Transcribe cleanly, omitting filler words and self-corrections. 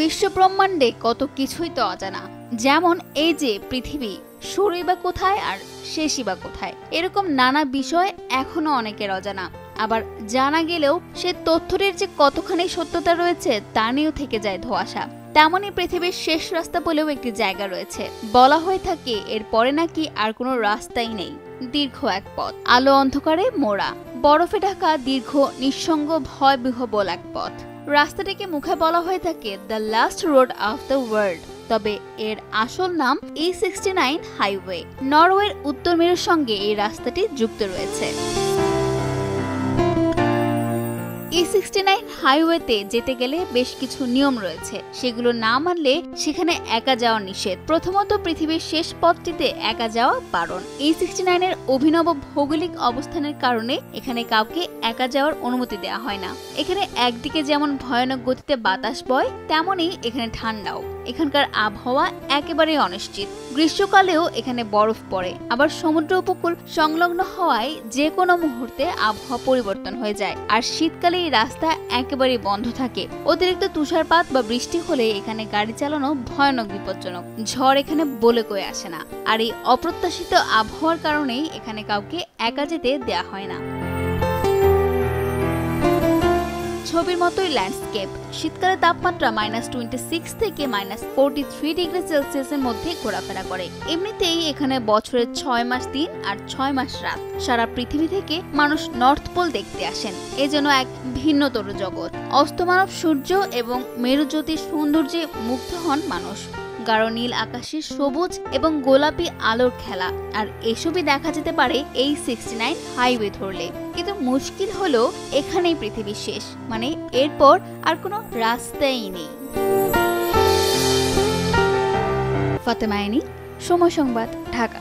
বিশ্ব ব্রহ্মাণ্ডে কত কিছুই তো অজানা। যেমন এই যে পৃথিবী, শুরুই বা কোথায় আর শেষই বা কোথায়, এরকম নানা বিষয় এখনো অনেকের অজানা। আবার জানা গেলেও সে তথ্যটির যে কতখানি সত্যতা রয়েছে তা নিয়েও থেকে যায় ধোঁয়াশা। তেমনই পৃথিবীর শেষ রাস্তা বলেও একটি জায়গা রয়েছে। বলা হয়ে থাকে এর পরে নাকি আর কোনো রাস্তাই নেই, দীর্ঘ এক পথ, আলো অন্ধকারে মোড়া, বরফে ঢাকা দীর্ঘ নিঃসঙ্গ ভয়বিহ্বল এক পথ। রাস্তাটিকে মুখে বলা হয়ে থাকে the last road of the world, তবে এর আসল নাম E69 হাইওয়ে। নরওয়ের উত্তর মেরুর সঙ্গে এই রাস্তাটি যুক্ত রয়েছে। E69 হাইওয়েতে যেতে গেলে বেশ কিছু নিয়ম রয়েছে, সেগুলো না মানলে সেখানে একা যাওয়া নিষেধ। প্রথমত, পৃথিবীর শেষ পথটিতে একা যাওয়া বারণ। E69 এর অভিনব ভৌগোলিক অবস্থানের কারণে এখানে কাউকে একা যাওয়ার অনুমতি দেওয়া হয় না। এখানে একদিকে যেমন ভয়ানক গতিতে বাতাস বয়, তেমনই এখানে ঠান্ডাও। এখানকার আবহাওয়া একেবারে অনিশ্চিত। গ্রীষ্মকালেও এখানে বরফ পড়ে, আবার সমুদ্র উপকূল সংলগ্ন হওয়ায় যে কোনো মুহূর্তে আবহাওয়া পরিবর্তন হয়ে যায়। আর শীতকালে এই রাস্তা একেবারে বন্ধ থাকে। অতিরিক্ত তুষারপাত বা বৃষ্টি হলে এখানে গাড়ি চালানো ভয়ানক বিপজ্জনক। ঝড় এখানে বলে কয়ে আসে না। আর এই অপ্রত্যাশিত আবহাওয়ার কারণেই এখানে কাউকে একা যেতে দেয়া হয় না। ছবির মতোই ল্যান্ডস্কেপ। শীতকালে তাপমাত্রা -26 থেকে -43 ডিগ্রি সেলসিয়াসের মধ্যে ঘোরাফেরা করে। এমনিতেই এখানে বছরের 6 মাস দিন আর 6 মাস রাত। সারা পৃথিবী থেকে মানুষ নর্থ পোল দেখতে আসেন। এজন্য এক ভিন্নতর জগৎ। অস্তমানব সূর্য এবং মেরুজ্যোতির সৌন্দর্যে মুগ্ধ হন মানুষ। গাঢ় নীল আকাশের সবুজ এবং গোলাপি আলোর খেলা, আর এসবই দেখা যেতে পারে এই 69 হাইওয়ে ধরলে। কিন্তু মুশকিল হলো এখানেই পৃথিবী শেষ, মানে এরপর আর কোনো রাস্তাই নেই। ফাতেমা আইনি, সময় সংবাদ, ঢাকা।